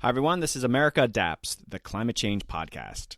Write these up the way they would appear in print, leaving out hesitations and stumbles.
Hi, everyone. This is America Adapts, the climate change podcast.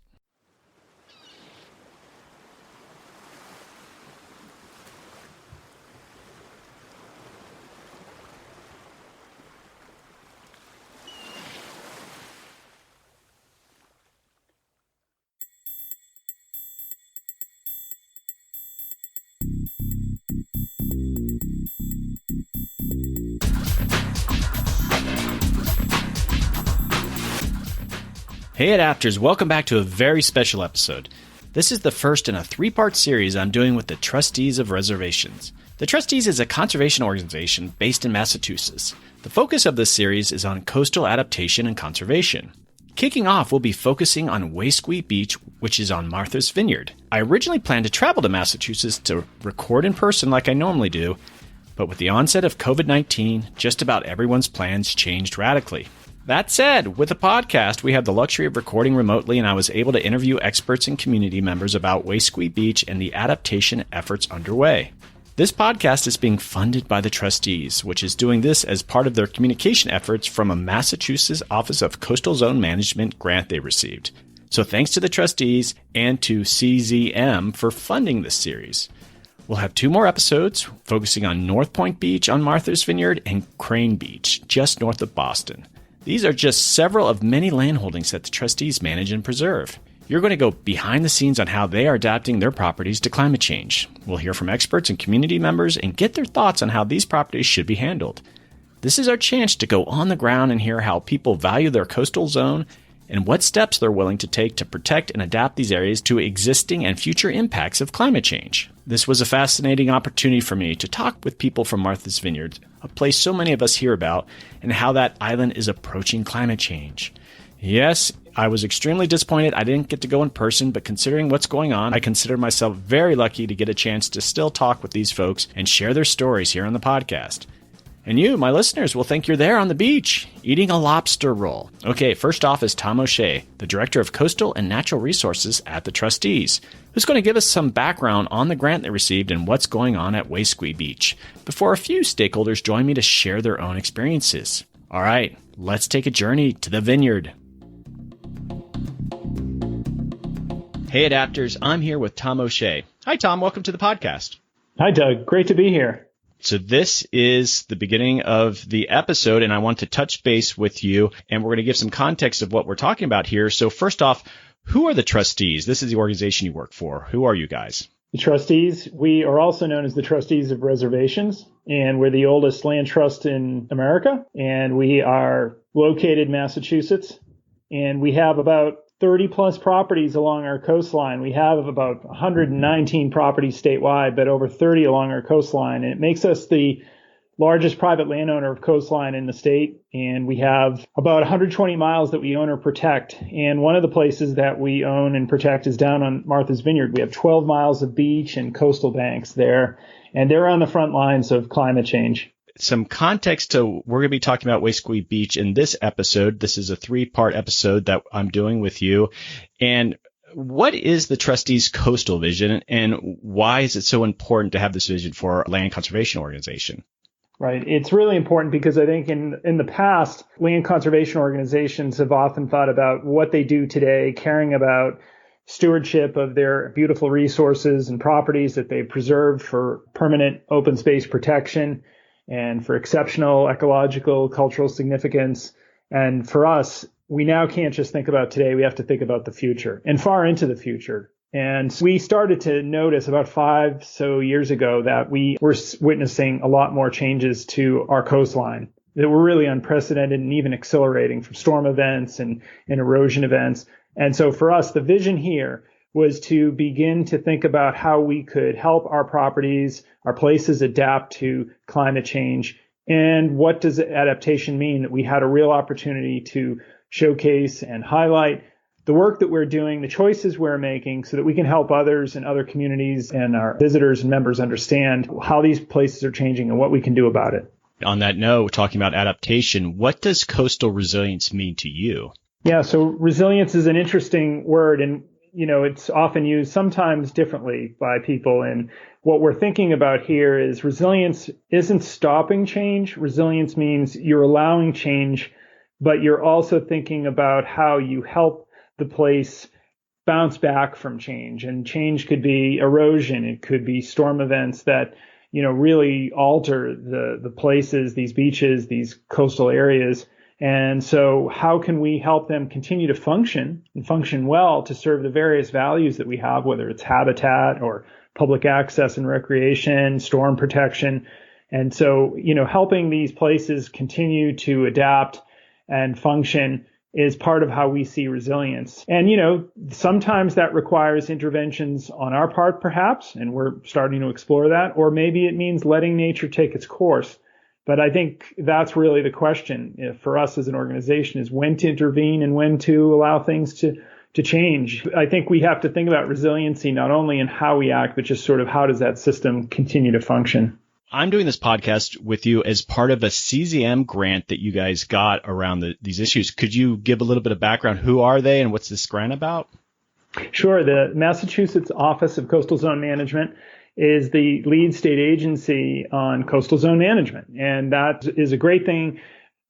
Hey Adapters, welcome back to a very special episode. This is the first in a three-part series I'm doing with the Trustees of Reservations. The Trustees is a conservation organization based in Massachusetts. The focus of this series is on coastal adaptation and conservation. Kicking off, we'll be focusing on Wasque Beach, which is on Marthas Vineyard. I originally planned to travel to Massachusetts to record in person like I normally do, but with the onset of COVID-19, just about everyone's plans changed radically. That said, with the podcast, we have the luxury of recording remotely, and I was able to interview experts and community members about Wasque Beach and the adaptation efforts underway. This podcast is being funded by the Trustees, which is doing this as part of their communication efforts from a Massachusetts Office of Coastal Zone Management grant they received. So thanks to the Trustees and to CZM for funding this series. We'll have 2 more episodes focusing on North Point Beach on Marthas Vineyard and Crane Beach, just north of Boston. These are just several of many landholdings that the Trustees manage and preserve. You're going to go behind the scenes on how they are adapting their properties to climate change. We'll hear from experts and community members and get their thoughts on how these properties should be handled. This is our chance to go on the ground and hear how people value their coastal zone and what steps they're willing to take to protect and adapt these areas to existing and future impacts of climate change. This was a fascinating opportunity for me to talk with people from Marthas Vineyard, a place so many of us hear about, and how that island is approaching climate change. Yes, I was extremely disappointed I didn't get to go in person, but considering what's going on, I consider myself very lucky to get a chance to still talk with these folks and share their stories here on the podcast. And you, my listeners, will think you're there on the beach, eating a lobster roll. Okay, first off is Tom O'Shea, the Director of Coastal and Natural Resources at the Trustees, who's going to give us some background on the grant they received and what's going on at Wasque Beach, before a few stakeholders join me to share their own experiences. All right, let's take a journey to the vineyard. Hey Adapters, I'm here with Tom O'Shea. Hi Tom, welcome to the podcast. Hi Doug, great to be here. So this is the beginning of the episode, and I want to touch base with you, and we're going to give some context of what we're talking about here. So first off, who are the Trustees? This is the organization you work for. Who are you guys? The Trustees, we are also known as the Trustees of Reservations, and we're the oldest land trust in America, and we are located in Massachusetts, and we have about 30 plus properties along our coastline. We have about 119 properties statewide, but over 30 along our coastline. And it makes us the largest private landowner of coastline in the state. And we have about 120 miles that we own or protect. And one of the places that we own and protect is down on Marthas Vineyard. We have 12 miles of beach and coastal banks there. And they're on the front lines of climate change. Some context to, we're going to be talking about Wasque Beach in this episode. This is a 3-part episode that I'm doing with you. And what is the Trustees' coastal vision, and why is it so important to have this vision for a land conservation organization? Right. It's really important because I think in the past, land conservation organizations have often thought about what they do today, caring about stewardship of their beautiful resources and properties that they preserved for permanent open space protection and for exceptional ecological, cultural significance. And for us, we now can't just think about today, we have to think about the future and far into the future. And we started to notice about 5 years ago that we were witnessing a lot more changes to our coastline that were really unprecedented and even accelerating, from storm events and erosion events. And so for us, the vision here was to begin to think about how we could help our properties, our places adapt to climate change. And what does adaptation mean? That we had a real opportunity to showcase and highlight the work that we're doing, the choices we're making, so that we can help others and other communities and our visitors and members understand how these places are changing and what we can do about it. On that note, talking about adaptation, what does coastal resilience mean to you? Yeah, so resilience is an interesting word, and it's often used sometimes differently by people. And what we're thinking about here is resilience isn't stopping change. Resilience means you're allowing change but you're also thinking about how you help the place bounce back from change. And change could be erosion. It could be storm events that, really alter the places, these beaches, these coastal areas. And so how can we help them continue to function and function well to serve the various values that we have, whether it's habitat or public access and recreation, storm protection. And so, helping these places continue to adapt and function is part of how we see resilience. And, sometimes that requires interventions on our part, perhaps, and we're starting to explore that, or maybe it means letting nature take its course. But I think that's really the question for us as an organization, is when to intervene and when to allow things to change. I think we have to think about resiliency not only in how we act, but just sort of how does that system continue to function. I'm doing this podcast with you as part of a CZM grant that you guys got around these issues. Could you give a little bit of background? Who are they and what's this grant about? Sure. The Massachusetts Office of Coastal Zone Management is the lead state agency on coastal zone management. And that is a great thing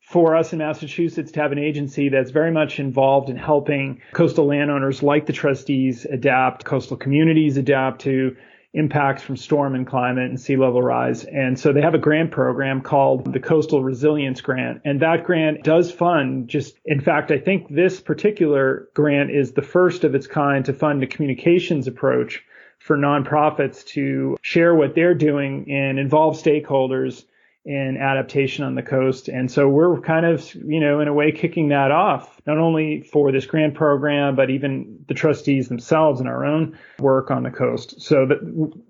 for us in Massachusetts to have an agency that's very much involved in helping coastal landowners like the trustees adapt, coastal communities adapt to impacts from storm and climate and sea level rise. And so they have a grant program called the Coastal Resilience Grant. And that grant does fund in fact, I think this particular grant is the first of its kind to fund a communications approach for nonprofits to share what they're doing and involve stakeholders in adaptation on the coast. And so we're kind of, in a way kicking that off, not only for this grant program, but even the trustees themselves and our own work on the coast. So that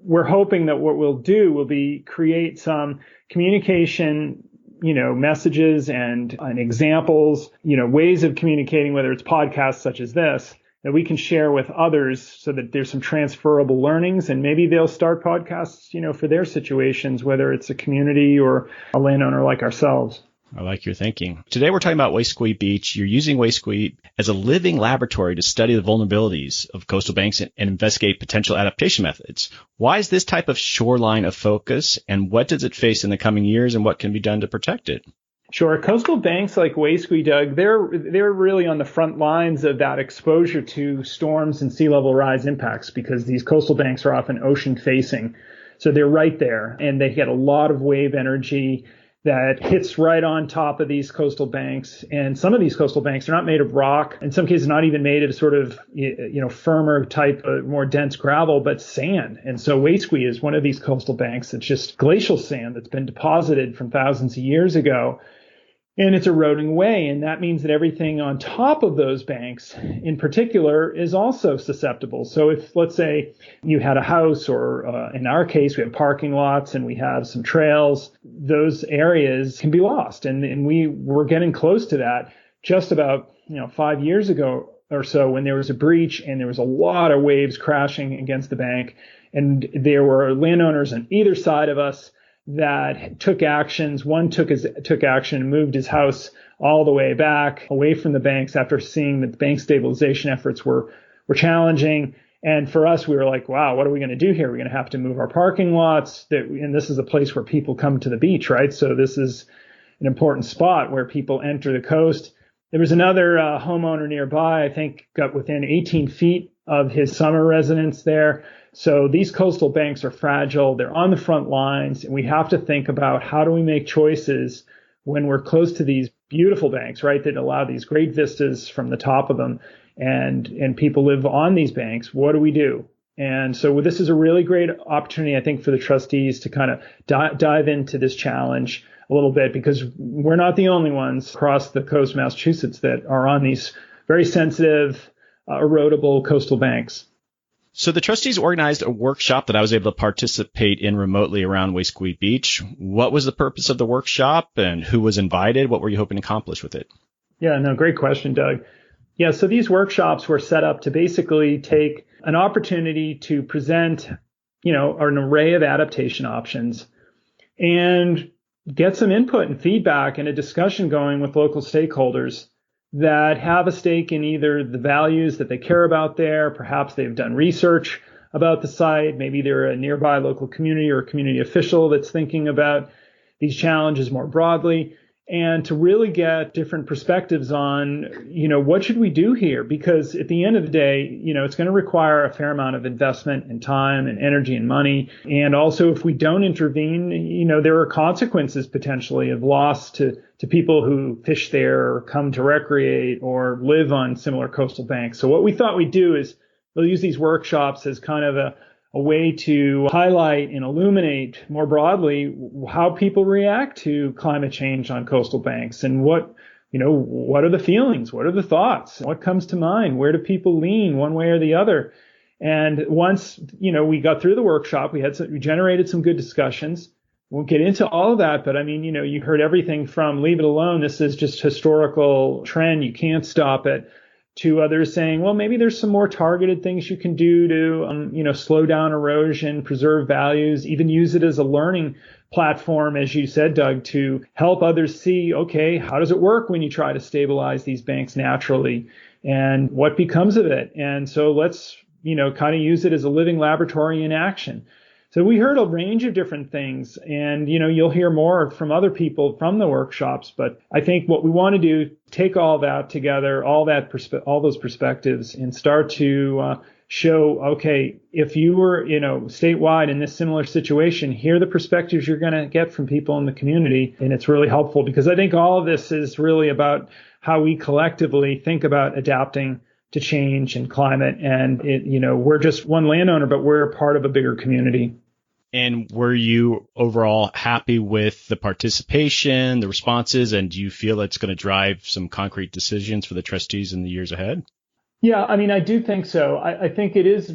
we're hoping that what we'll do will be create some communication, messages and examples, ways of communicating, whether it's podcasts such as this, that we can share with others so that there's some transferable learnings, and maybe they'll start podcasts, for their situations, whether it's a community or a landowner like ourselves. I like your thinking. Today we're talking about Wasque Beach. You're using Wasque as a living laboratory to study the vulnerabilities of coastal banks and investigate potential adaptation methods. Why is this type of shoreline a focus, and what does it face in the coming years, and what can be done to protect it? Sure. Coastal banks like Wasque, Doug, they're really on the front lines of that exposure to storms and sea level rise impacts, because these coastal banks are often ocean facing. So they're right there, and they get a lot of wave energy that hits right on top of these coastal banks. And some of these coastal banks are not made of rock, in some cases not even made of sort of, firmer type, more dense gravel, but sand. And so Wasque is one of these coastal banks that's just glacial sand that's been deposited from thousands of years ago. And it's eroding away. And that means that everything on top of those banks in particular is also susceptible. So if, let's say, you had a house, or in our case, we have parking lots and we have some trails, those areas can be lost. And we were getting close to that just about 5 years ago or so, when there was a breach and there was a lot of waves crashing against the bank. And there were landowners on either side of us that took actions. One took action and moved his house all the way back away from the banks after seeing that the bank stabilization efforts were challenging. And for us, we were like, wow, what are we going to do here? We're going to have to move our parking lots. And this is a place where people come to the beach, right? So this is an important spot where people enter the coast. There was another homeowner nearby, I think got within 18 feet of his summer residence there. So these coastal banks are fragile. They're on the front lines, and we have to think about how do we make choices when we're close to these beautiful banks, right, that allow these great vistas from the top of them, and people live on these banks. What do we do? And so this is a really great opportunity, I think, for the trustees to kind of dive into this challenge a little bit, because we're not the only ones across the coast of Massachusetts that are on these very sensitive, erodible coastal banks. So the trustees organized a workshop that I was able to participate in remotely around Wasque Beach. What was the purpose of the workshop, and who was invited? What were you hoping to accomplish with it? Yeah, no, great question, Doug. Yeah, so these workshops were set up to basically take an opportunity to present, an array of adaptation options and get some input and feedback and a discussion going with local stakeholders that have a stake in either the values that they care about there. Perhaps they've done research about the site. Maybe they're a nearby local community or a community official that's thinking about these challenges more broadly. and to really get different perspectives on, what should we do here? Because at the end of the day, it's going to require a fair amount of investment and time and energy and money. And also, if we don't intervene, there are consequences potentially of loss to people who fish there or come to recreate or live on similar coastal banks. So what we thought we'd do is we'll use these workshops as kind of a way to highlight and illuminate more broadly how people react to climate change on coastal banks and what are the feelings? What are the thoughts? What comes to mind? Where do people lean one way or the other? And once, we got through the workshop, we generated some good discussions. Won't get into all of that, but you heard everything from leave it alone. This is just historical trend. You can't stop it. To others saying, well, maybe there's some more targeted things you can do to, slow down erosion, preserve values, even use it as a learning platform, as you said, Doug, to help others see, okay, how does it work when you try to stabilize these banks naturally and what becomes of it? And so let's, kind of use it as a living laboratory in action. So we heard a range of different things, and, you'll hear more from other people from the workshops. But I think what we want to do, take all that together, all those perspectives, and start to show, okay, if you were, statewide in this similar situation, here are the perspectives you're going to get from people in the community. And it's really helpful because I think all of this is really about how we collectively think about adapting to change and climate. And, we're just one landowner, but we're part of a bigger community. And were you overall happy with the participation, the responses, and do you feel it's going to drive some concrete decisions for the trustees in the years ahead? Yeah, I do think so. I think it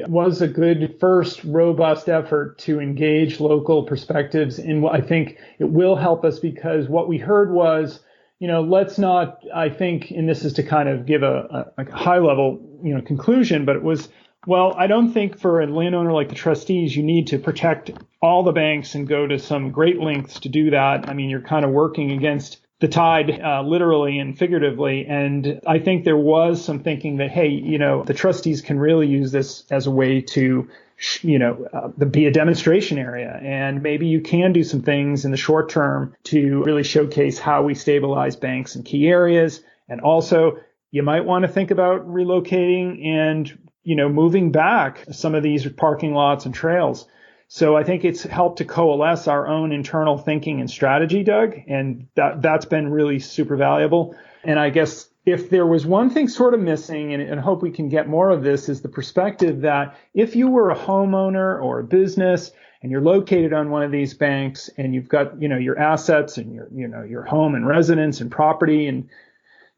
was a good first robust effort to engage local perspectives. And I think it will help us because what we heard was, let's not, I think, and this is to kind of give a high level, conclusion, but it was, well, I don't think for a landowner like the trustees, you need to protect all the banks and go to some great lengths to do that. You're kind of working against the tide, literally and figuratively. And I think there was some thinking that, hey, the trustees can really use this as a way to, be a demonstration area. And maybe you can do some things in the short term to really showcase how we stabilize banks in key areas. And also, you might want to think about relocating and moving back some of these parking lots and trails. So I think it's helped to coalesce our own internal thinking and strategy, Doug, and that's been really super valuable. And I guess if there was one thing sort of missing, and I hope we can get more of this, is the perspective that if you were a homeowner or a business and you're located on one of these banks and you've got, your assets and your home and residence and property and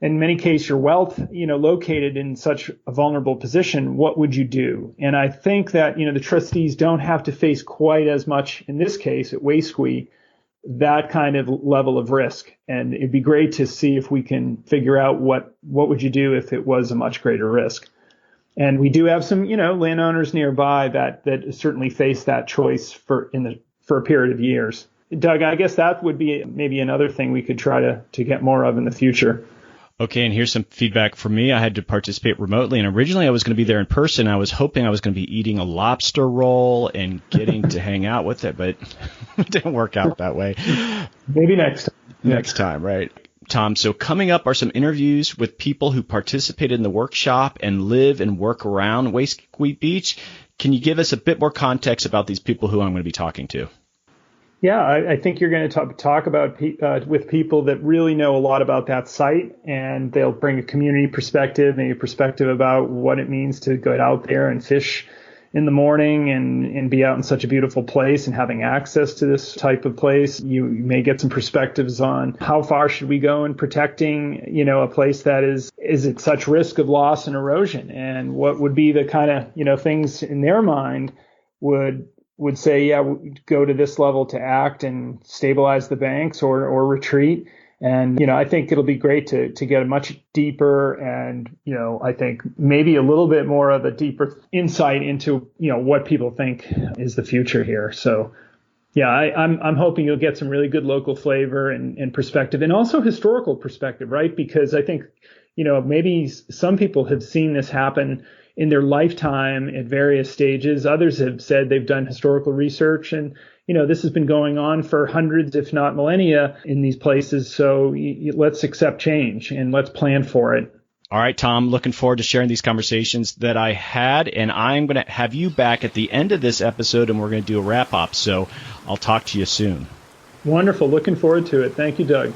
in many cases, your wealth, located in such a vulnerable position, what would you do? And I think that, the trustees don't have to face quite as much, in this case, at Wasque, that kind of level of risk. And it'd be great to see if we can figure out what would you do if it was a much greater risk. And we do have some, landowners nearby that certainly face that choice for a period of years. Doug, I guess that would be maybe another thing we could try to get more of in the future. Okay, and here's some feedback from me. I had to participate remotely, and originally I was going to be there in person. I was hoping I was going to be eating a lobster roll and getting to hang out with it, but it didn't work out that way. Maybe next time. Next time, right. Tom, so coming up are some interviews with people who participated in the workshop and live and work around Wasque Beach. Can you give us a bit more context about these people who I'm going to be talking to? Yeah, I think you're going to talk about with people that really know a lot about that site, and they'll bring a community perspective, maybe a perspective about what it means to go out there and fish in the morning and be out in such a beautiful place and having access to this type of place. You may get some perspectives on how far should we go in protecting, a place that is at such risk of loss and erosion, and what would be the kind of, things in their mind would say, yeah, go to this level to act and stabilize the banks or retreat. And, I think it'll be great to get a much deeper and, I think maybe a little bit more of a deeper insight into, what people think is the future here. So, yeah, I'm hoping you'll get some really good local flavor and perspective, and also historical perspective, right? Because I think, maybe some people have seen this happen in their lifetime at various stages. Others have said they've done historical research and, this has been going on for hundreds, if not millennia in these places. So let's accept change and let's plan for it. All right, Tom, looking forward to sharing these conversations that I had, and I'm going to have you back at the end of this episode, and we're going to do a wrap-up, so I'll talk to you soon. Wonderful. Looking forward to it. Thank you, Doug.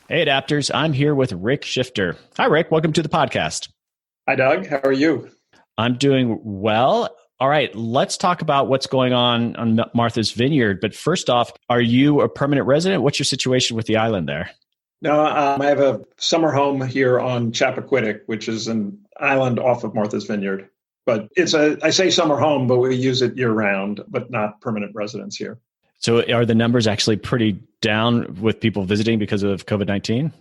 Hey, Adapters. I'm here with Rick Shifter. Hi, Rick. Welcome to the podcast. Hi, Doug. How are you? I'm doing well. All right, let's talk about what's going on Marthas Vineyard. But first off, are you a permanent resident? What's your situation with the island there? No, I have a summer home here on Chappaquiddick, which is an island off of Marthas Vineyard. But I say summer home, but we use it year round, but not permanent residence here. So are the numbers actually pretty down with people visiting because of COVID-19?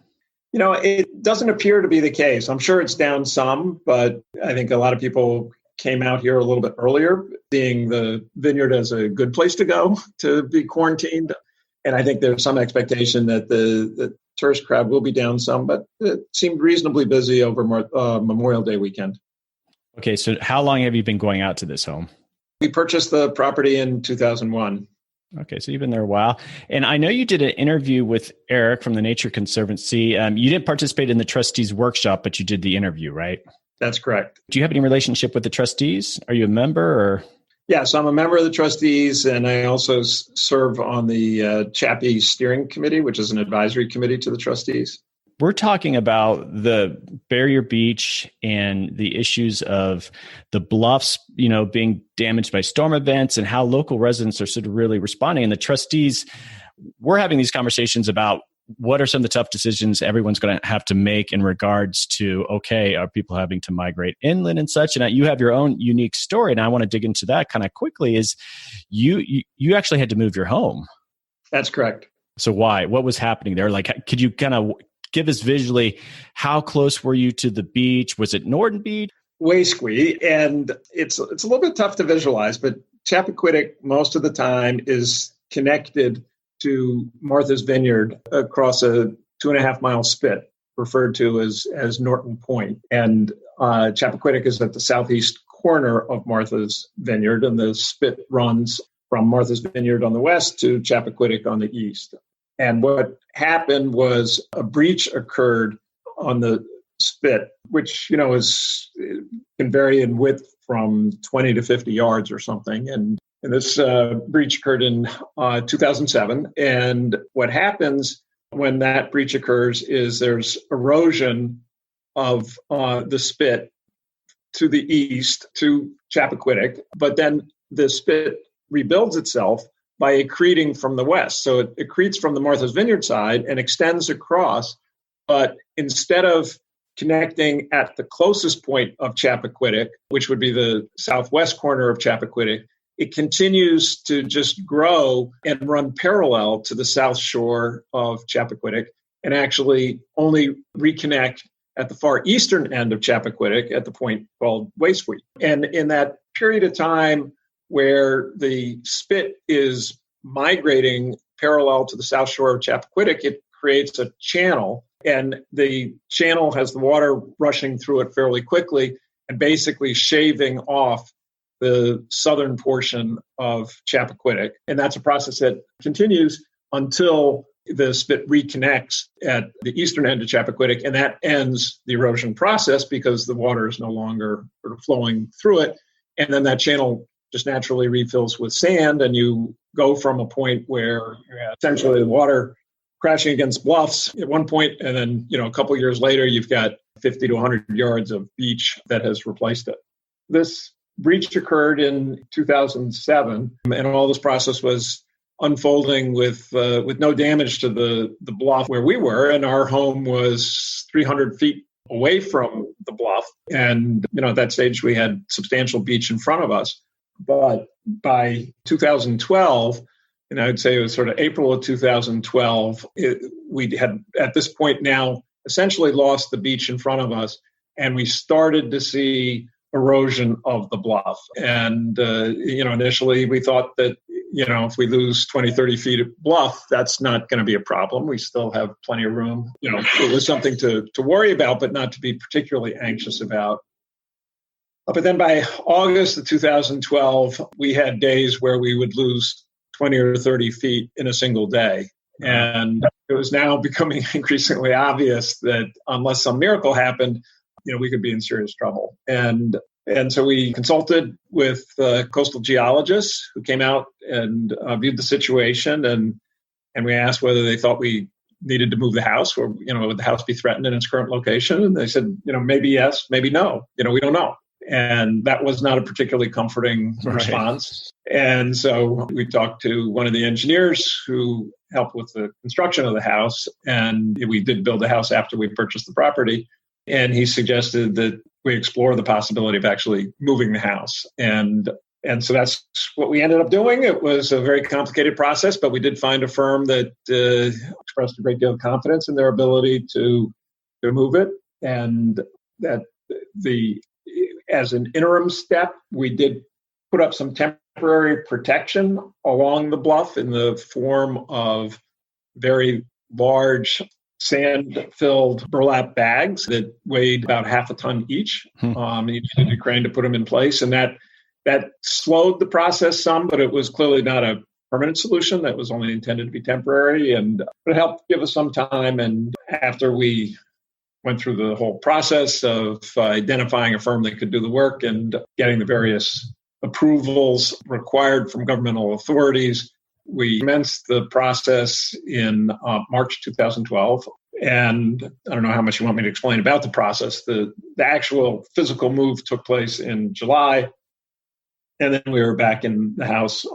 It doesn't appear to be the case. I'm sure it's down some, but I think a lot of people came out here a little bit earlier, seeing the vineyard as a good place to go to be quarantined. And I think there's some expectation that the tourist crowd will be down some, but it seemed reasonably busy over Memorial Day weekend. Okay, so how long have you been going out to this home? We purchased the property in 2001. Okay, so you've been there a while. And I know you did an interview with Eric from the Nature Conservancy. You didn't participate in the trustees workshop, but you did the interview, right? That's correct. Do you have any relationship with the trustees? Are you a member or? Yes, I'm a member of the trustees, and I also serve on the Chappie Steering Committee, which is an advisory committee to the trustees. We're talking about the barrier beach and the issues of the bluffs, being damaged by storm events and how local residents are sort of really responding. And the trustees, we're having these conversations about what are some of the tough decisions everyone's going to have to make in regards to, okay, are people having to migrate inland and such? And you have your own unique story, and I want to dig into that kind of quickly. Is you actually had to move your home? That's correct. So why? What was happening there? Like, could you kind of give us visually how close were you to the beach? Was it Norton Beach? Wasque, and it's a little bit tough to visualize, but Chappaquiddick most of the time is connected to Marthas Vineyard across a 2.5 mile spit referred to as Norton Point. And Chappaquiddick is at the southeast corner of Marthas Vineyard, and the spit runs from Marthas Vineyard on the west to Chappaquiddick on the east. And what happened was a breach occurred on the spit, which, can vary in width from 20 to 50 yards or something. And this breach occurred in 2007. And what happens when that breach occurs is there's erosion of the spit to the east to Chappaquiddick, but then the spit rebuilds itself by accreting from the west. So it accretes from the Marthas Vineyard side and extends across, but instead of connecting at the closest point of Chappaquiddick, which would be the southwest corner of Chappaquiddick, it continues to just grow and run parallel to the south shore of Chappaquiddick and actually only reconnect at the far eastern end of Chappaquiddick at the point called Wasque. And in that period of time where the spit is migrating parallel to the south shore of Chappaquiddick, it creates a channel, and the channel has the water rushing through it fairly quickly and basically shaving off the southern portion of Chappaquiddick. And that's a process that continues until the spit reconnects at the eastern end of Chappaquiddick, and that ends the erosion process because the water is no longer sort of flowing through it. And then that channel just naturally refills with sand, and you go from a point where essentially the water crashing against bluffs at one point, and then a couple of years later, you've got 50 to 100 yards of beach that has replaced it. This breach occurred in 2007, and all this process was unfolding with no damage to the bluff where we were, and our home was 300 feet away from the bluff. And at that stage, we had substantial beach in front of us. But by 2012, and I would say it was sort of April of 2012, we had at this point now essentially lost the beach in front of us, and we started to see erosion of the bluff. And, initially we thought that, if we lose 20, 30 feet of bluff, that's not going to be a problem. We still have plenty of room. It was something to worry about, but not to be particularly anxious about. But then by August of 2012, we had days where we would lose 20 or 30 feet in a single day. And it was now becoming increasingly obvious that unless some miracle happened, we could be in serious trouble. And so we consulted with coastal geologists who came out and viewed the situation, and we asked whether they thought we needed to move the house, or would the house be threatened in its current location? And they said, maybe yes, maybe no. We don't know. And that was not a particularly comforting response. And so we talked to one of the engineers who helped with the construction of the house, and we did build the house after we purchased the property. And he suggested that we explore the possibility of actually moving the house. And so that's what we ended up doing. It was a very complicated process, but we did find a firm that expressed a great deal of confidence in their ability to move it. And that as an interim step, we did put up some temporary protection along the bluff in the form of very large sand-filled burlap bags that weighed about half a ton each. You needed a crane to put them in place, and that slowed the process some, but it was clearly not a permanent solution. That was only intended to be temporary, and it helped give us some time. And after we went through the whole process of identifying a firm that could do the work and getting the various approvals required from governmental authorities, we commenced the process in March 2012. And I don't know how much you want me to explain about the process. The actual physical move took place in July. And then we were back in the house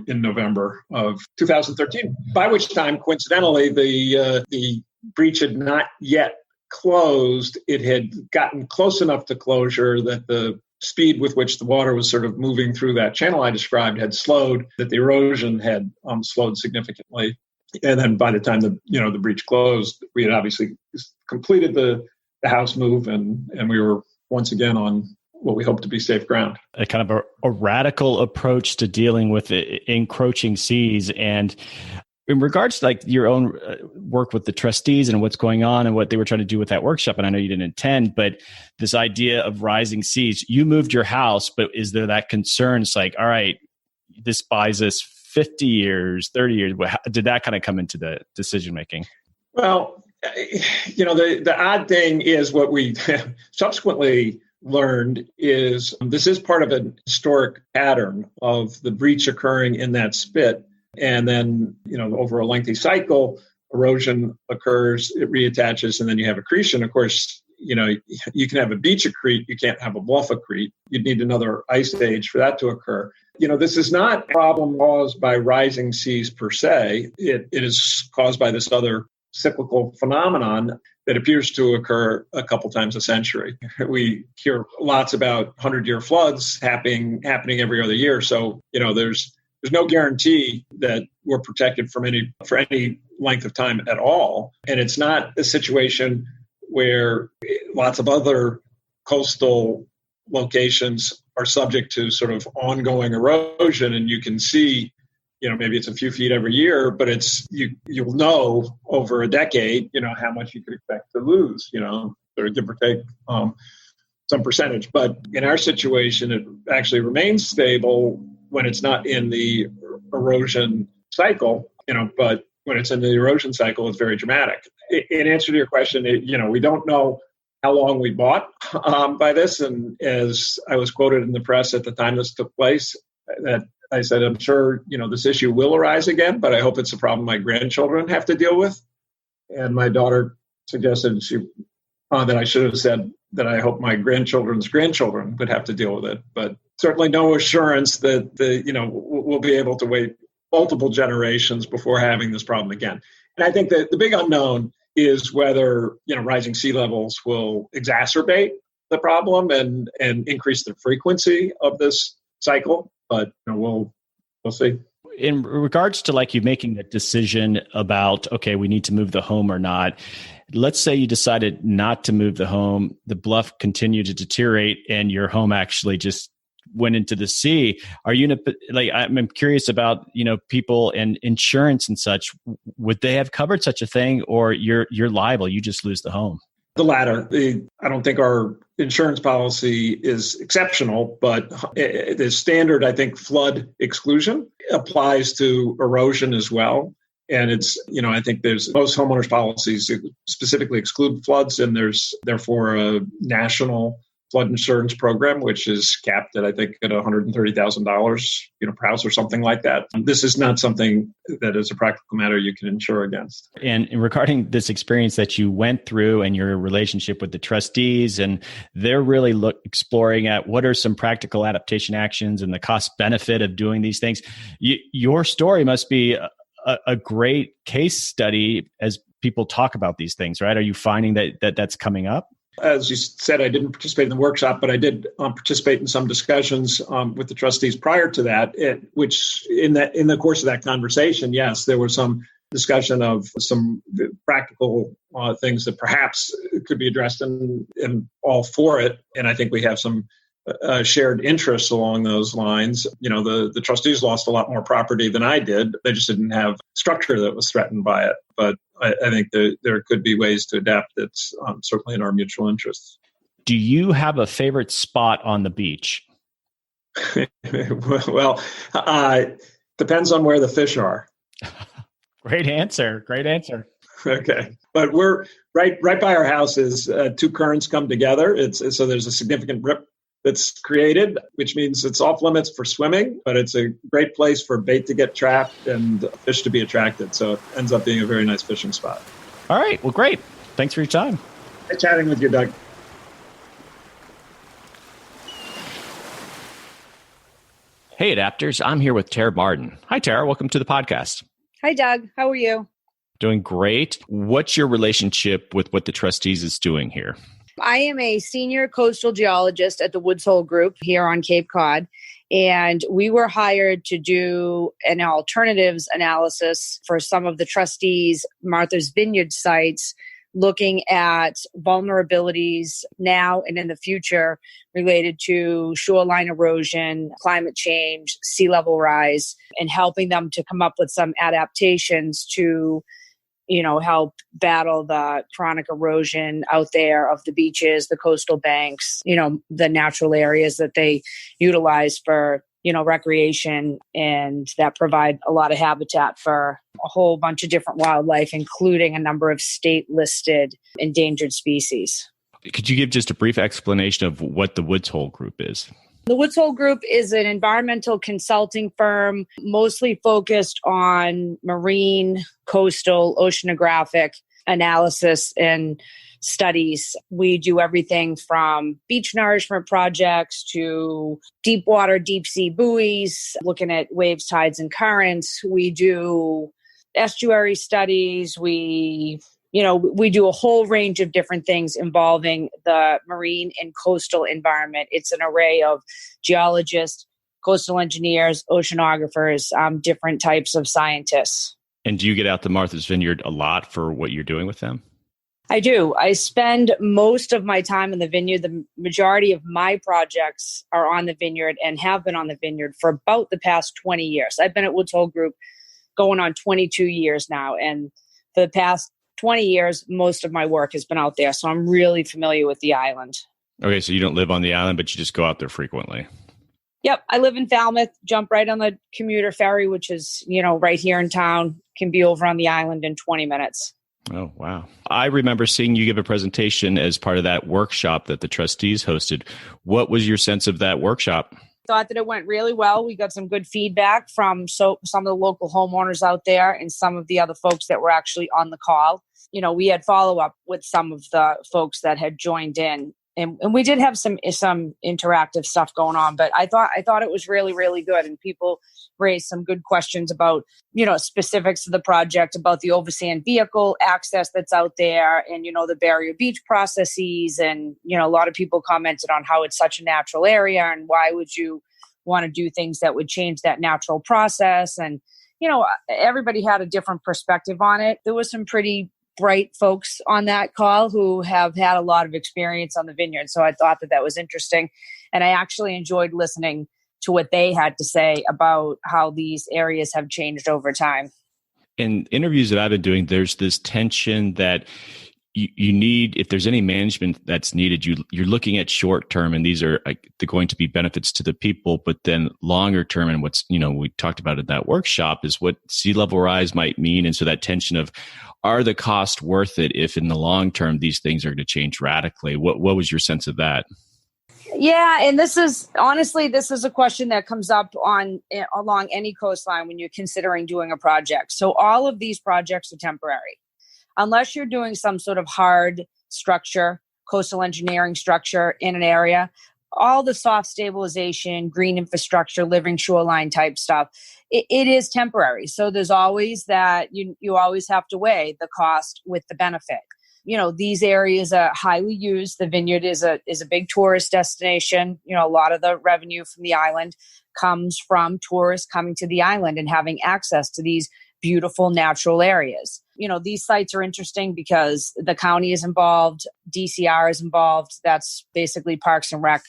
in November of 2013, by which time, coincidentally, the breach had not yet closed. It had gotten close enough to closure that the speed with which the water was sort of moving through that channel I described had slowed, that the erosion had slowed significantly. And then by the time the breach closed, we had obviously completed the house move, and we were once again on what we hope to be safe ground. A kind of a radical approach to dealing with encroaching seas. And in regards to like your own work with the trustees and what's going on and what they were trying to do with that workshop, and I know you didn't intend, but this idea of rising seas, you moved your house, but is there that concern? It's like, all right, this buys us 50 years, 30 years. Did that kind of come into the decision making? Well, the odd thing is what we subsequently learned is this is part of a historic pattern of the breach occurring in that spit. And then, over a lengthy cycle, erosion occurs, it reattaches, and then you have accretion. Of course, you can have a beach accrete, you can't have a bluff accrete. You'd need another ice age for that to occur. This is not a problem caused by rising seas per se. It is caused by this other cyclical phenomenon that appears to occur a couple times a century. We hear lots about 100-year floods happening every other year. So, there's no guarantee that we're protected for any length of time at all. And it's not a situation where lots of other coastal locations are subject to sort of ongoing erosion, and you can see, maybe it's a few feet every year, but you'll know over a decade, how much you could expect to lose, sort of give or take some percentage. But in our situation, it actually remains stable when it's not in the erosion cycle, but when it's in the erosion cycle, it's very dramatic. In answer to your question, we don't know how long we bought by this. And as I was quoted in the press at the time this took place, that I said, I'm sure, this issue will arise again, but I hope it's a problem my grandchildren have to deal with. And my daughter suggested that I should have said that I hope my grandchildren's grandchildren would have to deal with it. But certainly no assurance that we'll be able to wait multiple generations before having this problem again. And I think that the big unknown is whether rising sea levels will exacerbate the problem and increase the frequency of this cycle. But we'll see. In regards to like you making that decision about, okay, we need to move the home or not. Let's say you decided not to move the home, the bluff continued to deteriorate, and your home actually just went into the sea. Are you I'm curious about, people and insurance and such. Would they have covered such a thing, or you're liable, you just lose the home? The latter. I don't think our insurance policy is exceptional, but the standard, I think, flood exclusion applies to erosion as well. And it's, I think there's most homeowners policies specifically exclude floods, and there's therefore a national flood insurance program, which is capped at, I think, at $130,000, per house or something like that. This is not something that, as a practical matter, you can insure against. And regarding this experience that you went through and your relationship with the trustees, and they're really exploring at what are some practical adaptation actions and the cost benefit of doing these things. Your story must be a great case study as people talk about these things, right? Are you finding that that's coming up? As you said, I didn't participate in the workshop, but I did participate in some discussions with the trustees prior to that, which in the course of that conversation, yes, there was some discussion of some practical things that perhaps could be addressed, and all for it. And I think we have some shared interests along those lines. The trustees lost a lot more property than I did. They just didn't have structure that was threatened by it. But I think there could be ways to adapt that's certainly in our mutual interests. Do you have a favorite spot on the beach? Well, depends on where the fish are. Great answer. Okay. But we're right by our house is two currents come together. So there's a significant rip that's created, which means it's off limits for swimming, but it's a great place for bait to get trapped and fish to be attracted. So it ends up being a very nice fishing spot. All right. Well, great. Thanks for your time. Nice chatting with you, Doug. Hey, Adapters. I'm here with Tara Barton. Hi, Tara. Welcome to the podcast. Hi, Doug. How are you? Doing great. What's your relationship with what the trustees is doing here? I am a senior coastal geologist at the Woods Hole Group here on Cape Cod, and we were hired to do an alternatives analysis for some of the trustees' Marthas Vineyard sites, looking at vulnerabilities now and in the future related to shoreline erosion, climate change, sea level rise, and helping them to come up with some adaptations to help battle the chronic erosion out there of the beaches, the coastal banks, the natural areas that they utilize for, recreation, and that provide a lot of habitat for a whole bunch of different wildlife, including a number of state-listed endangered species. Could you give just a brief explanation of what the Woods Hole Group is? The Woods Hole Group is an environmental consulting firm mostly focused on marine, coastal, oceanographic analysis and studies. We do everything from beach nourishment projects to deep water, deep sea buoys, looking at waves, tides, and currents. We do estuary studies. We do a whole range of different things involving the marine and coastal environment. It's an array of geologists, coastal engineers, oceanographers, different types of scientists. And do you get out to Marthas Vineyard a lot for what you're doing with them? I do. I spend most of my time in the vineyard. The majority of my projects are on the vineyard and have been on the vineyard for about the past 20 years. I've been at Woods Hole Group going on 22 years now. And for the past 20 years, most of my work has been out there. So I'm really familiar with the island. Okay, so you don't live on the island, but you just go out there frequently. Yep. I live in Falmouth, jump right on the commuter ferry, which is, right here in town, can be over on the island in 20 minutes. Oh, wow. I remember seeing you give a presentation as part of that workshop that the trustees hosted. What was your sense of that workshop? Thought that it went really well. We got some good feedback from some of the local homeowners out there and some of the other folks that were actually on the call. We had follow-up with some of the folks that had joined in. And we did have some interactive stuff going on, but I thought it was really, really good. And people raised some good questions about, specifics of the project, about the oversand vehicle access that's out there and, the barrier beach processes. And, a lot of people commented on how it's such a natural area and why would you want to do things that would change that natural process. And, everybody had a different perspective on it. There was some pretty bright folks on that call who have had a lot of experience on the vineyard. So I thought that was interesting. And I actually enjoyed listening to what they had to say about how these areas have changed over time. In interviews that I've been doing, there's this tension that you need, if there's any management that's needed, you're looking at short term, and these are going to be benefits to the people, but then longer term, and what's, we talked about in that workshop, is what sea level rise might mean. And so that tension of, are the costs worth it if in the long term these things are going to change radically? What was your sense of that? Yeah, and this is a question that comes up along any coastline when you're considering doing a project. So all of these projects are temporary. Unless you're doing some sort of hard structure, coastal engineering structure in an area, all the soft stabilization, green infrastructure, living shoreline type stuff, it is temporary. So there's always that, you always have to weigh the cost with the benefit. These areas are highly used. The vineyard is a big tourist destination. A lot of the revenue from the island comes from tourists coming to the island and having access to these beautiful natural areas. These sites are interesting because the county is involved, DCR is involved. That's basically Parks and Rec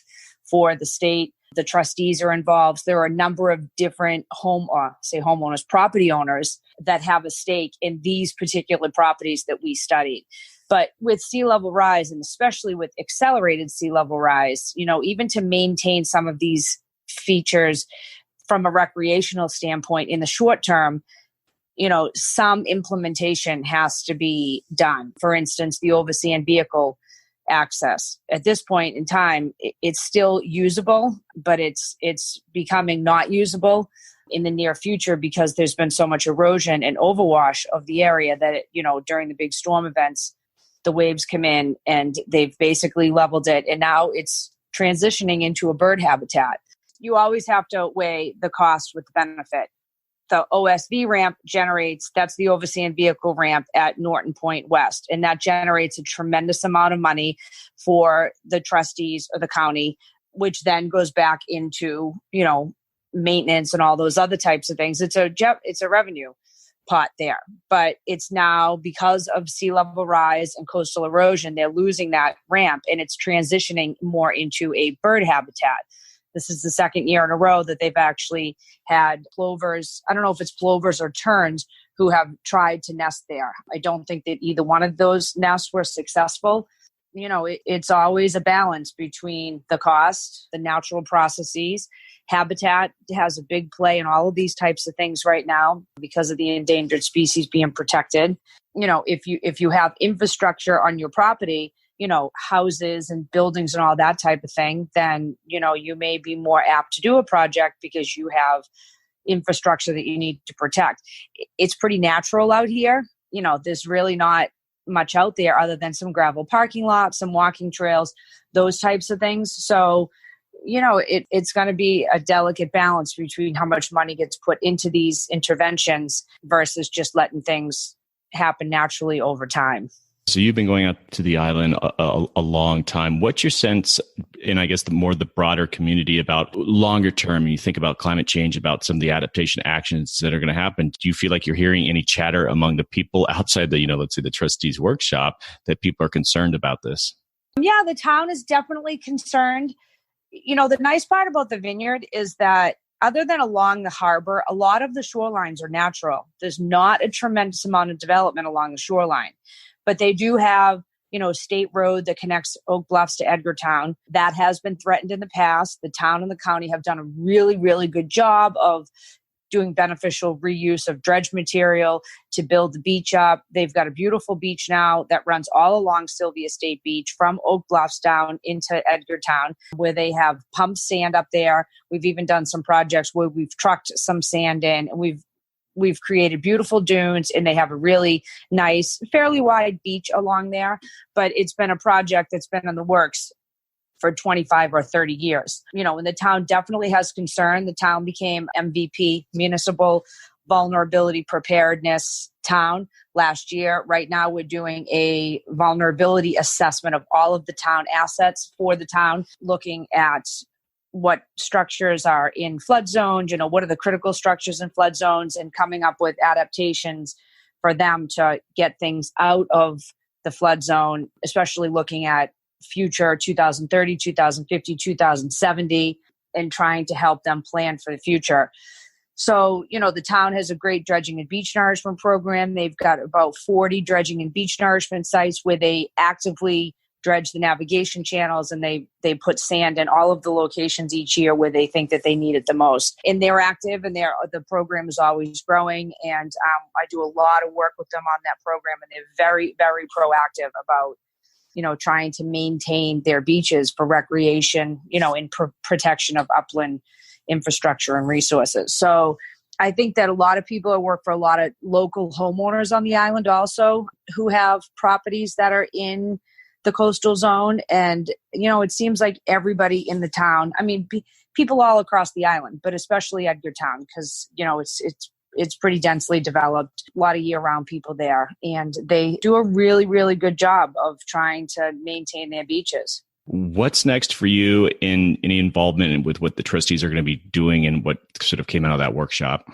for the state. The trustees are involved. There are a number of different homeowners, property owners that have a stake in these particular properties that we studied. But with sea level rise, and especially with accelerated sea level rise, even to maintain some of these features from a recreational standpoint in the short term, some implementation has to be done. For instance, the overseas vehicle access. At this point in time, it's still usable, but it's becoming not usable in the near future because there's been so much erosion and overwash of the area that, during the big storm events, the waves come in and they've basically leveled it. And now it's transitioning into a bird habitat. You always have to weigh the cost with the benefit. The OSV ramp that's the overseas vehicle ramp at Norton Point West. And that generates a tremendous amount of money for the trustees or the county, which then goes back into, maintenance and all those other types of things. It's a revenue pot there, but it's now, because of sea level rise and coastal erosion, they're losing that ramp and it's transitioning more into a bird habitat. This is the second year in a row that they've actually had plovers. I don't know if it's plovers or terns who have tried to nest there. I don't think that either one of those nests were successful. It's always a balance between the cost, the natural processes. Habitat has a big play in all of these types of things right now because of the endangered species being protected. If you have infrastructure on your property, houses and buildings and all that type of thing, then, you may be more apt to do a project because you have infrastructure that you need to protect. It's pretty natural out here. There's really not much out there other than some gravel parking lots, some walking trails, those types of things. So, it's going to be a delicate balance between how much money gets put into these interventions versus just letting things happen naturally over time. So you've been going out to the island a long time. What's your sense, and I guess the broader community, about longer term? You think about climate change, about some of the adaptation actions that are going to happen. Do you feel like you're hearing any chatter among the people outside the, let's say the trustees workshop, that people are concerned about this? Yeah, the town is definitely concerned. The nice part about the vineyard is that other than along the harbor, a lot of the shorelines are natural. There's not a tremendous amount of development along the shoreline. But they do have, a state road that connects Oak Bluffs to Edgartown. That has been threatened in the past. The town and the county have done a really, really good job of doing beneficial reuse of dredge material to build the beach up. They've got a beautiful beach now that runs all along Sylvia State Beach from Oak Bluffs down into Edgartown, where they have pumped sand up there. We've even done some projects where we've trucked some sand in, and we've created beautiful dunes, and they have a really nice, fairly wide beach along there. But it's been a project that's been in the works for 25 or 30 years. And the town definitely has concern. The town became MVP, Municipal Vulnerability Preparedness Town, last year. Right now, we're doing a vulnerability assessment of all of the town assets for the town, looking at what structures are in flood zones, what are the critical structures in flood zones, and coming up with adaptations for them to get things out of the flood zone, especially looking at future 2030, 2050, 2070, and trying to help them plan for the future. So, the town has a great dredging and beach nourishment program. They've got about 40 dredging and beach nourishment sites where they actively dredge the navigation channels, and they put sand in all of the locations each year where they think that they need it the most. And they're active, and the program is always growing. And I do a lot of work with them on that program, and they're very, very proactive about trying to maintain their beaches for recreation, in protection of upland infrastructure and resources. So I think that a lot of people work for a lot of local homeowners on the island also who have properties that are in the coastal zone. And, it seems like everybody in the town, people all across the island, but especially Edgartown, because, it's pretty densely developed, a lot of year-round people there. And they do a really, really good job of trying to maintain their beaches. What's next for you in any involvement with what the trustees are going to be doing and what sort of came out of that workshop?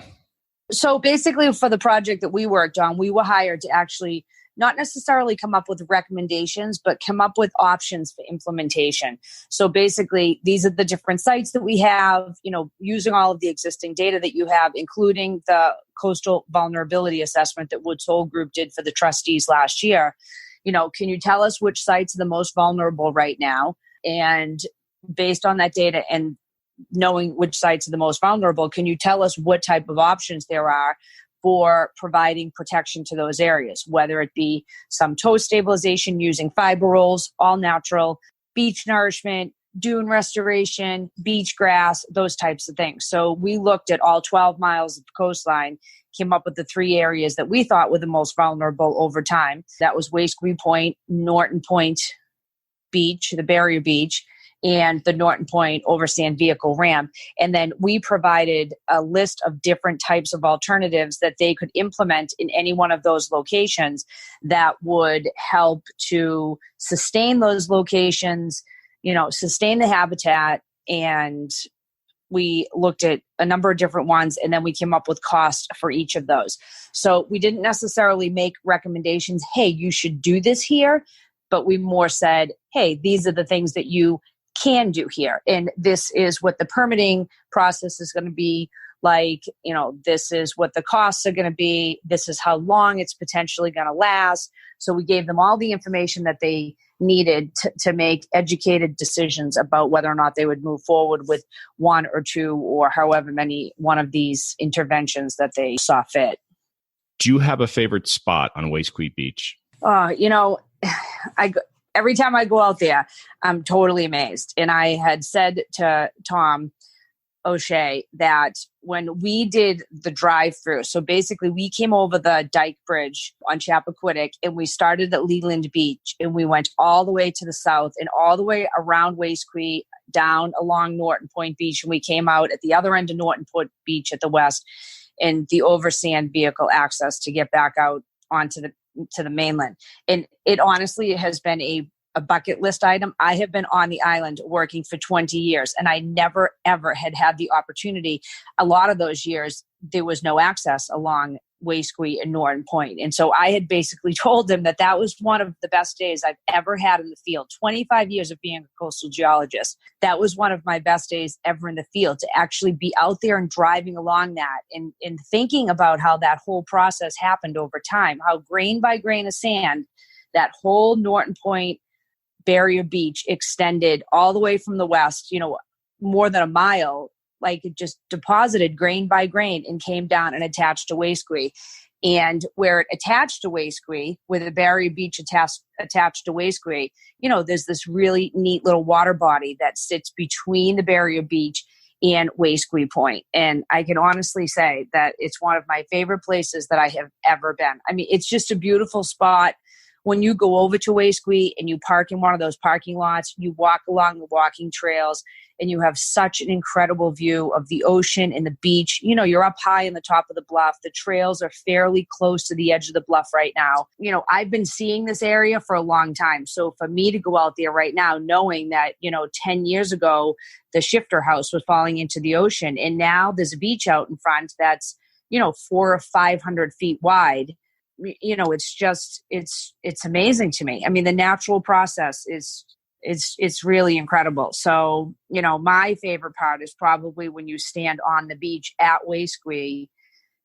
So basically for the project that we worked on, we were hired to actually not necessarily come up with recommendations, but come up with options for implementation. So basically, these are the different sites that we have, using all of the existing data that you have, including the coastal vulnerability assessment that Woods Hole Group did for the trustees last year. Can you tell us which sites are the most vulnerable right now? And based on that data and knowing which sites are the most vulnerable, can you tell us what type of options there are for providing protection to those areas, whether it be some toe stabilization using fiber rolls, all natural, beach nourishment, dune restoration, beach grass, those types of things. So we looked at all 12 miles of coastline, came up with the 3 areas that we thought were the most vulnerable over time. That was Wasque Point, Norton Point Beach, the Barrier Beach, and the Norton Point Oversand Vehicle Ramp. And then we provided a list of different types of alternatives that they could implement in any one of those locations that would help to sustain those locations, sustain the habitat. And we looked at a number of different ones, and then we came up with cost for each of those. So we didn't necessarily make recommendations, hey, you should do this here, but we more said, hey, these are the things that you can do here. And this is what the permitting process is going to be like. This is what the costs are going to be. This is how long it's potentially going to last. So we gave them all the information that they needed to make educated decisions about whether or not they would move forward with 1 or 2 or however many one of these interventions that they saw fit. Do you have a favorite spot on Wasque Beach? Every time I go out there, I'm totally amazed. And I had said to Tom O'Shea that when we did the drive-through, so basically we came over the Dyke Bridge on Chappaquiddick and we started at Leland Beach and we went all the way to the south and all the way around Wasque down along Norton Point Beach, and we came out at the other end of Norton Point Beach at the west and the oversand vehicle access to get back out onto the mainland. And it honestly has been a bucket list item. I have been on the island working for 20 years and I never, ever had the opportunity. A lot of those years, there was no access along Wasque and Norton Point. And so I had basically told them that was one of the best days I've ever had in the field. 25 years of being a coastal geologist. That was one of my best days ever in the field, to actually be out there and driving along that and thinking about how that whole process happened over time, how grain by grain of sand, that whole Norton Point Barrier Beach extended all the way from the west, more than a mile, like it just deposited grain by grain and came down and attached to Wasque. And where it attached to Wasque, where the Barrier Beach attached to Wasque, there's this really neat little water body that sits between the Barrier Beach and Wasque Point. And I can honestly say that it's one of my favorite places that I have ever been. It's just a beautiful spot. When you go over to Wasque and you park in one of those parking lots, you walk along the walking trails and you have such an incredible view of the ocean and the beach. You're up high in the top of the bluff. The trails are fairly close to the edge of the bluff right now. I've been seeing this area for a long time. So for me to go out there right now, knowing that, 10 years ago, the shifter house was falling into the ocean and now there's a beach out in front that's, 400 or 500 feet wide. It's amazing to me. The natural process is It's really incredible. So, my favorite part is probably when you stand on the beach at Wasque,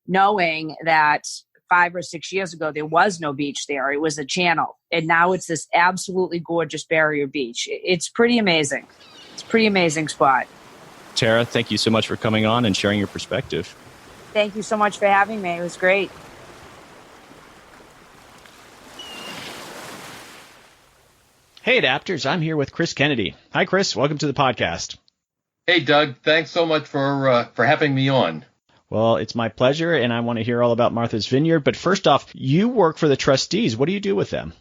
knowing that 5 or 6 years ago, there was no beach there. It was a channel. And now it's this absolutely gorgeous barrier beach. It's pretty amazing. It's a pretty amazing spot. Tara, thank you so much for coming on and sharing your perspective. Thank you so much for having me. It was great. Hey, Adapters, I'm here with Chris Kennedy. Hi, Chris. Welcome to the podcast. Hey, Doug. Thanks so much for having me on. Well, it's my pleasure, and I want to hear all about Marthas Vineyard. But first off, you work for the trustees. What do you do with them?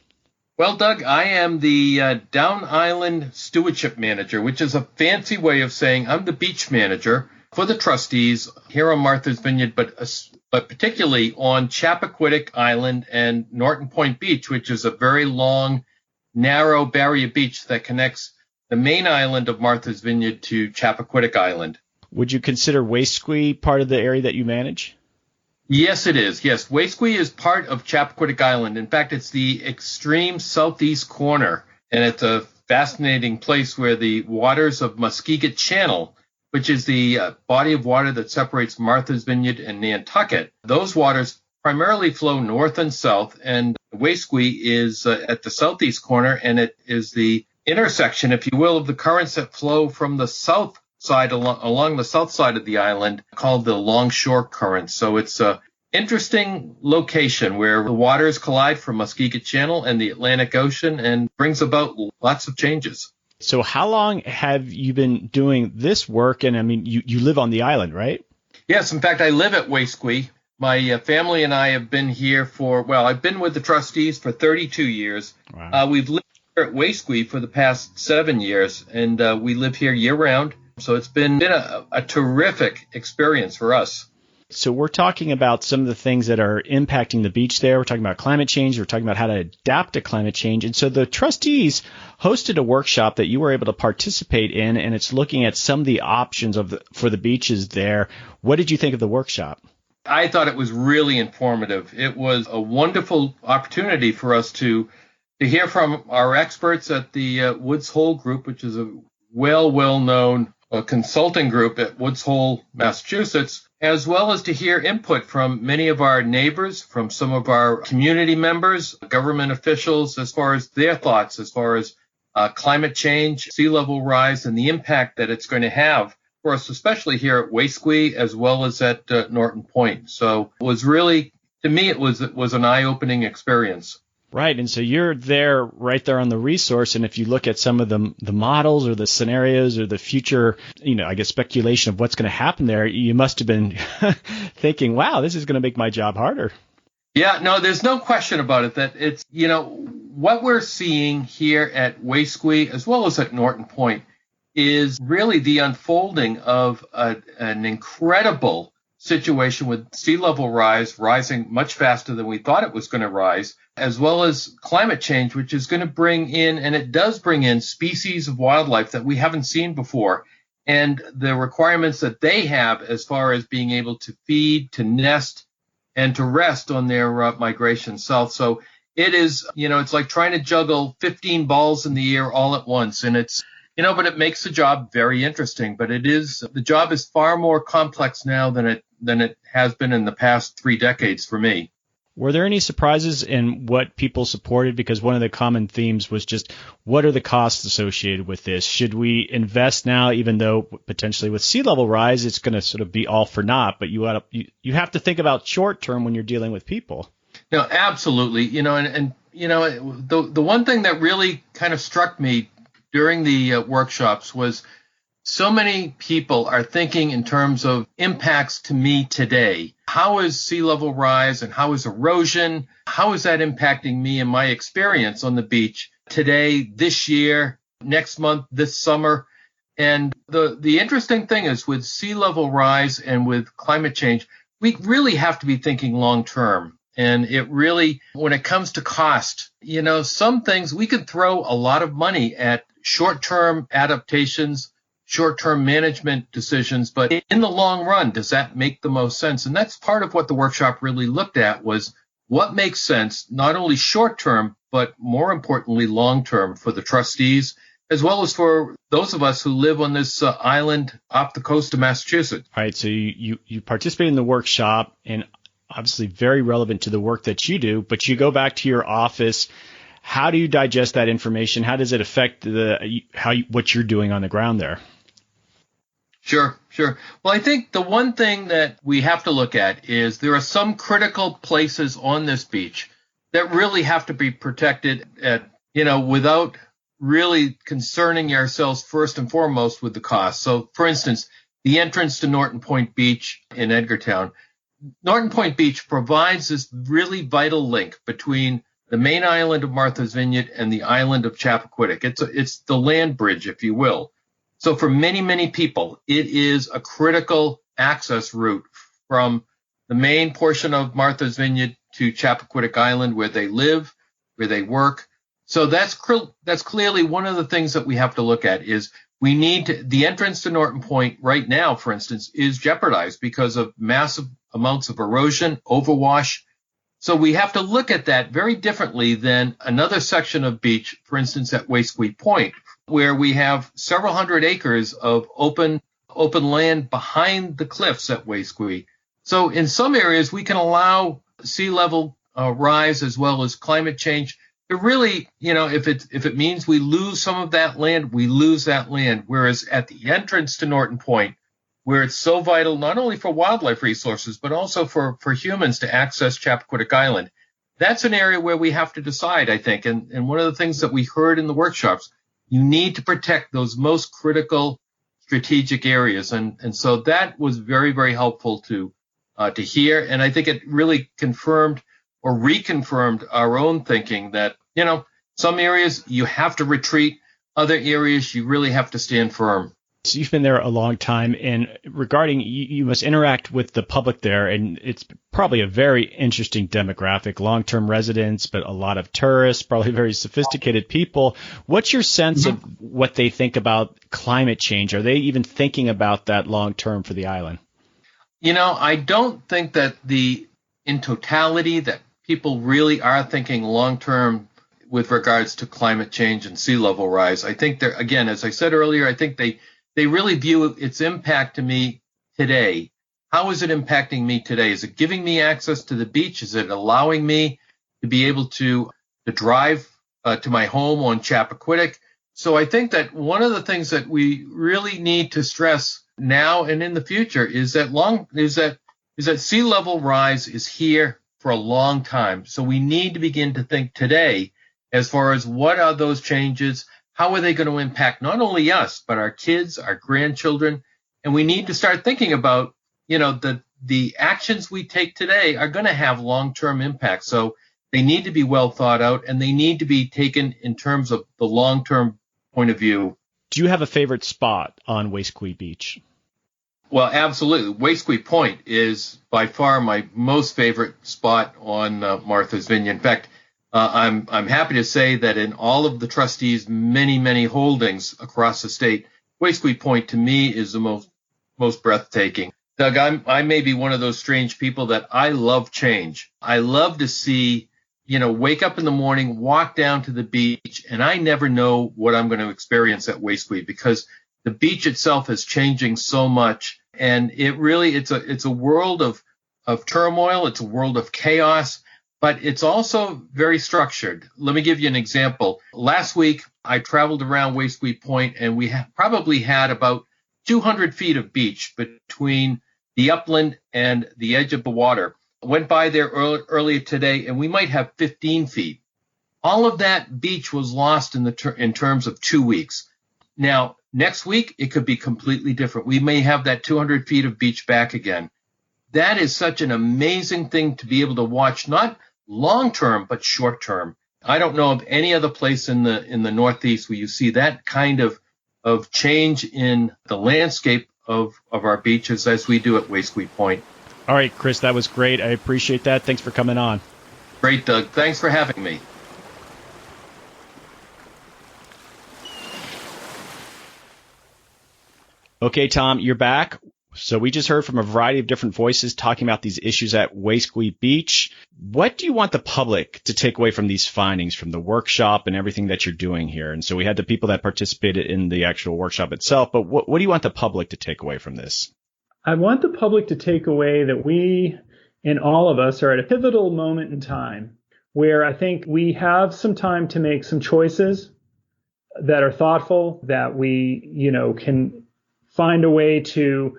Well, Doug, I am the Down Island Stewardship Manager, which is a fancy way of saying I'm the beach manager for the trustees here on Marthas Vineyard, but particularly on Chappaquiddick Island and Norton Point Beach, which is a very long, narrow barrier beach that connects the main island of Marthas Vineyard to Chappaquiddick Island. Would you consider Wasque part of the area that you manage? Yes, it is. Yes, Wasque is part of Chappaquiddick Island. In fact, it's the extreme southeast corner, and it's a fascinating place where the waters of Muskeget Channel, which is the body of water that separates Marthas Vineyard and Nantucket, those waters primarily flow north and south, and Wasque is at the southeast corner, and it is the intersection, if you will, of the currents that flow from the south side along the south side of the island, called the Longshore Current. So it's a interesting location where the waters collide from Muskeget Channel and the Atlantic Ocean and brings about lots of changes. So how long have you been doing this work? And I mean, you live on the island, right? Yes, in fact, I live at Wasque. My family and I have been here I've been with the trustees for 32 years. Wow. We've lived here at Wasque for the past 7 years, and we live here year-round. So it's been a terrific experience for us. So we're talking about some of the things that are impacting the beach there. We're talking about climate change. We're talking about how to adapt to climate change. And so the trustees hosted a workshop that you were able to participate in, and it's looking at some of the options for the beaches there. What did you think of the workshop? I thought it was really informative. It was a wonderful opportunity for us to hear from our experts at the Woods Hole Group, which is a well-known consulting group at Woods Hole, Massachusetts, as well as to hear input from many of our neighbors, from some of our community members, government officials, as far as their thoughts, as far as climate change, sea level rise, and the impact that it's going to have for us, especially here at Wasque, as well as at Norton Point. So it was really, to me, it was an eye-opening experience. Right. And so you're there right there on the resource. And if you look at some of the models or the scenarios or the future, I guess speculation of what's going to happen there, you must have been thinking, wow, this is going to make my job harder. Yeah, no, there's no question about it that it's, what we're seeing here at Wasque as well as at Norton Point is really the unfolding of an incredible situation with sea level rising much faster than we thought it was going to rise, as well as climate change, which is going to bring in, and it does bring in, species of wildlife that we haven't seen before, and the requirements that they have as far as being able to feed, to nest, and to rest on their migration south. So it is, it's like trying to juggle 15 balls in the air all at once, and it's, but it makes the job very interesting. But the job is far more complex now than it has been in the past 3 decades for me. Were there any surprises in what people supported? Because one of the common themes was just, what are the costs associated with this? Should we invest now, even though potentially with sea level rise, it's going to sort of be all for naught, but you have to think about short term when you're dealing with people. No, absolutely. The one thing that really kind of struck me during the workshops was so many people are thinking in terms of impacts to me today. How is sea level rise and how is erosion? How is that impacting me and my experience on the beach today, this year, next month, this summer? And the interesting thing is with sea level rise and with climate change, we really have to be thinking long term. And it really, when it comes to cost, some things we could throw a lot of money at short-term adaptations, short-term management decisions, but in the long run, does that make the most sense? And that's part of what the workshop really looked at, was what makes sense, not only short-term, but more importantly, long-term for the trustees as well as for those of us who live on this island off the coast of Massachusetts. All right, so you participate in the workshop, and obviously very relevant to the work that you do, but you go back to your office. How do you digest that information? How does it affect what you're doing on the ground there? Sure. Well, I think the one thing that we have to look at is there are some critical places on this beach that really have to be protected without really concerning ourselves first and foremost with the cost. So, for instance, the entrance to Norton Point Beach in Edgartown. Norton Point Beach provides this really vital link between the main island of Marthas Vineyard and the island of Chappaquiddick. It's the land bridge, if you will. So for many, many people, it is a critical access route from the main portion of Martha's Vineyard to Chappaquiddick Island, where they live, where they work. So that's clearly one of the things that we have to look at is the entrance to Norton Point right now, for instance, is jeopardized because of massive amounts of erosion, overwash. So we have to look at that very differently than another section of beach, for instance, at Wasque Point, where we have several hundred acres of open land behind the cliffs at Wasque. So in some areas, we can allow sea level rise as well as climate change. It really, if it means we lose some of that land, we lose that land. Whereas at the entrance to Norton Point, where it's so vital not only for wildlife resources, but also for humans to access Chappaquiddick Island, that's an area where we have to decide, I think. And one of the things that we heard in the workshops, you need to protect those most critical strategic areas. And so that was very, very helpful to hear. And I think it really confirmed or reconfirmed our own thinking that, some areas you have to retreat, other areas you really have to stand firm. So you've been there a long time, and regarding you must interact with the public there, and it's probably a very interesting demographic, long-term residents, but a lot of tourists, probably very sophisticated people. What's your sense of what they think about climate change? Are they even thinking about that long-term for the island? I don't think that in totality that people really are thinking long-term with regards to climate change and sea level rise. I think they're, again, as I said earlier, I think they really view its impact to me today. How is it impacting me today? Is it giving me access to the beach? Is it allowing me to be able to drive to my home on Chappaquiddick? So I think that one of the things that we really need to stress now and in the future is that sea level rise is here for a long time. So we need to begin to think today as far as what are those changes. How are they going to impact not only us, but our kids, our grandchildren? And we need to start thinking about, the actions we take today are going to have long-term impact. So they need to be well thought out, and they need to be taken in terms of the long-term point of view. Do you have a favorite spot on Wasque Beach? Well, absolutely. Wasque Point is by far my most favorite spot on Martha's Vineyard. In fact, I'm happy to say that in all of the trustees' many, many holdings across the state, Wasque Point to me is the most breathtaking. Doug, I may be one of those strange people that I love change. I love to see, wake up in the morning, walk down to the beach, and I never know what I'm going to experience at Wasque because the beach itself is changing so much, and it's a world of turmoil. It's a world of chaos. But it's also very structured. Let me give you an example. Last week, I traveled around Wasque Point, and we probably had about 200 feet of beach between the upland and the edge of the water. I went by there earlier today, and we might have 15 feet. All of that beach was lost in terms of 2 weeks. Now, next week, it could be completely different. We may have that 200 feet of beach back again. That is such an amazing thing to be able to watch, not long-term, but short-term. I don't know of any other place in the Northeast where you see that kind of change in the landscape of our beaches as we do at Wasque Point. All right, Chris, that was great. I appreciate that. Thanks for coming on. Great, Doug. Thanks for having me. Okay, Tom, you're back. So we just heard from a variety of different voices talking about these issues at Wasque Beach. What do you want the public to take away from these findings from the workshop and everything that you're doing here? And so we had the people that participated in the actual workshop itself, but what do you want the public to take away from this? I want the public to take away that we, and all of us, are at a pivotal moment in time where I think we have some time to make some choices that are thoughtful, that we, can find a way to,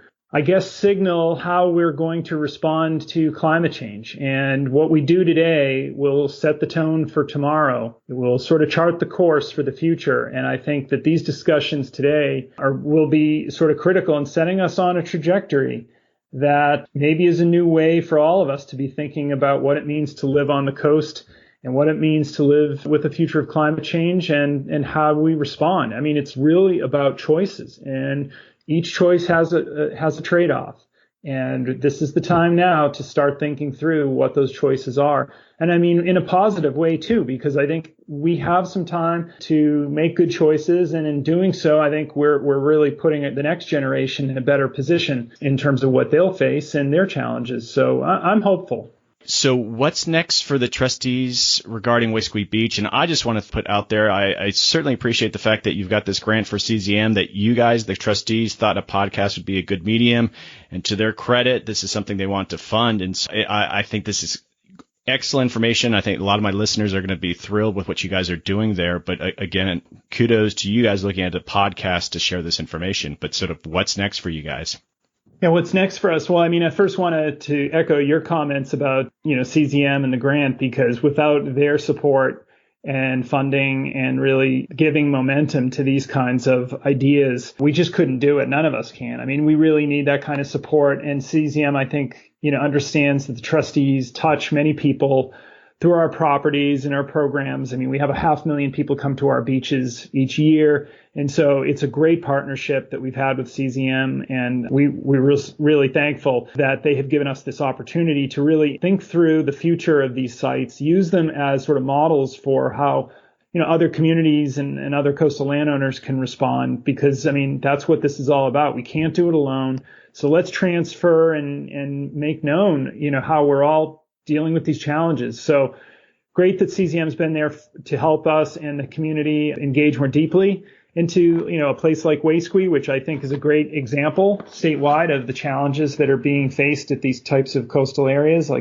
signal how we're going to respond to climate change. And what we do today will set the tone for tomorrow. It will sort of chart the course for the future. And I think that these discussions today will be sort of critical in setting us on a trajectory that maybe is a new way for all of us to be thinking about what it means to live on the coast and what it means to live with the future of climate change and how we respond. I mean, it's really about choices, and each choice has a trade-off. And this is the time now to start thinking through what those choices are. And I mean, in a positive way too, because I think we have some time to make good choices. And in doing so, I think we're really putting the next generation in a better position in terms of what they'll face and their challenges. So I'm hopeful. So what's next for the trustees regarding Wasque Beach? And I just want to put out there, I certainly appreciate the fact that you've got this grant for CZM, that you guys, the trustees, thought a podcast would be a good medium. And to their credit, this is something they want to fund. And so I think this is excellent information. I think a lot of my listeners are going to be thrilled with what you guys are doing there. But again, kudos to you guys looking at the podcast to share this information. But sort of what's next for you guys? Yeah, what's next for us? Well, I mean, I first wanted to echo your comments about, CZM and the grant, because without their support and funding and really giving momentum to these kinds of ideas, we just couldn't do it. None of us can. I mean, we really need that kind of support. And CZM, I think, understands that the trustees touch many people through our properties and our programs. I mean, we have 500,000 people come to our beaches each year. And so it's a great partnership that we've had with CZM. And we're really thankful that they have given us this opportunity to really think through the future of these sites, use them as sort of models for how, other communities and other coastal landowners can respond, because, I mean, that's what this is all about. We can't do it alone. So let's transfer and make known, how we're all dealing with these challenges. So great that CZM's been there to help us and the community engage more deeply into, a place like Wasque, which I think is a great example statewide of the challenges that are being faced at these types of coastal areas.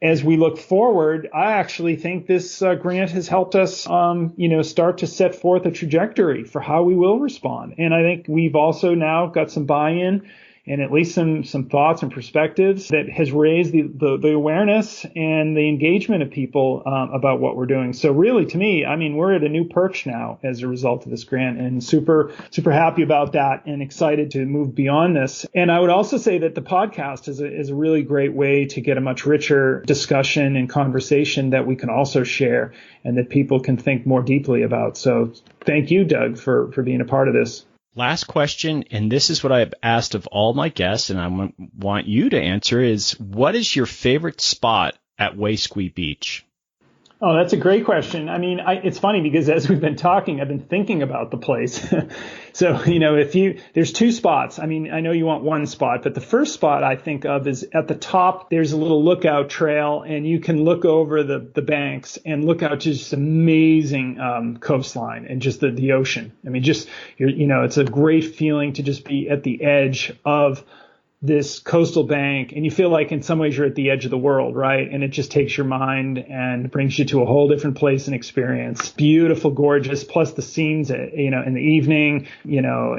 As we look forward, I actually think this grant has helped us, start to set forth a trajectory for how we will respond. And I think we've also now got some buy-in and at least some thoughts and perspectives that has raised the awareness and the engagement of people about what we're doing. So really, to me, I mean, we're at a new perch now as a result of this grant, and super happy about that and excited to move beyond this. And I would also say that the podcast is a really great way to get a much richer discussion and conversation that we can also share and that people can think more deeply about. So thank you, Doug, for being a part of this. Last question, and this is what I've asked of all my guests, and I want you to answer, is what is your favorite spot at Wasque Beach? Oh, that's a great question. I mean, it's funny because as we've been talking, I've been thinking about the place. So, there's two spots. I mean, I know you want one spot, but the first spot I think of is at the top. There's a little lookout trail, and you can look over the banks and look out to just amazing coastline and just the ocean. I mean, it's a great feeling to just be at the edge of this coastal bank, and you feel like in some ways you're at the edge of the world, right? And it just takes your mind and brings you to a whole different place and experience. Beautiful, gorgeous, plus the scenes, in the evening,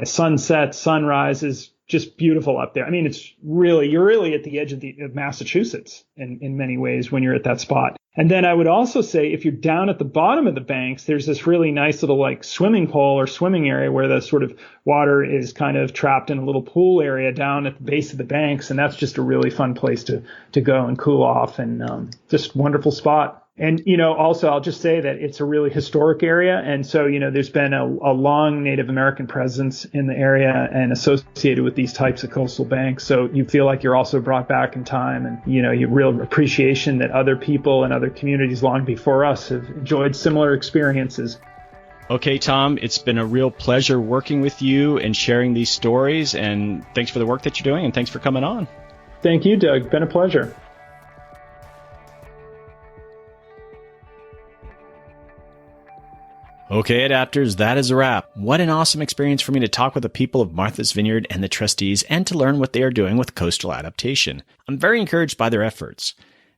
sunset, sunrises, just beautiful up there. I mean, you're really at the edge of Massachusetts in many ways when you're at that spot. And then I would also say if you're down at the bottom of the banks, there's this really nice little swimming hole or swimming area where the sort of water is kind of trapped in a little pool area down at the base of the banks. And that's just a really fun place to go and cool off, and just wonderful spot. And, also I'll just say that it's a really historic area. And so, there's been a long Native American presence in the area and associated with these types of coastal banks. So you feel like you're also brought back in time, and, you real appreciation that other people and other communities long before us have enjoyed similar experiences. Okay, Tom, it's been a real pleasure working with you and sharing these stories, and thanks for the work that you're doing, and thanks for coming on. Thank you, Doug. Been a pleasure. Okay, adapters, that is a wrap. What an awesome experience for me to talk with the people of Marthas Vineyard and the trustees and to learn what they are doing with coastal adaptation. I'm very encouraged by their efforts.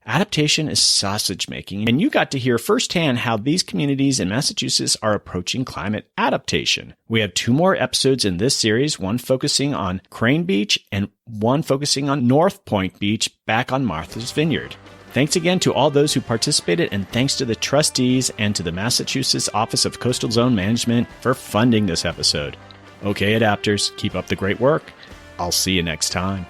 Adaptation is sausage making, and you got to hear firsthand how these communities in Massachusetts are approaching climate adaptation. We have 2 more episodes in this series, one focusing on Crane Beach and one focusing on North Point Beach back on Marthas Vineyard. Thanks again to all those who participated, and thanks to the trustees and to the Massachusetts Office of Coastal Zone Management for funding this episode. Okay, adapters, keep up the great work. I'll see you next time.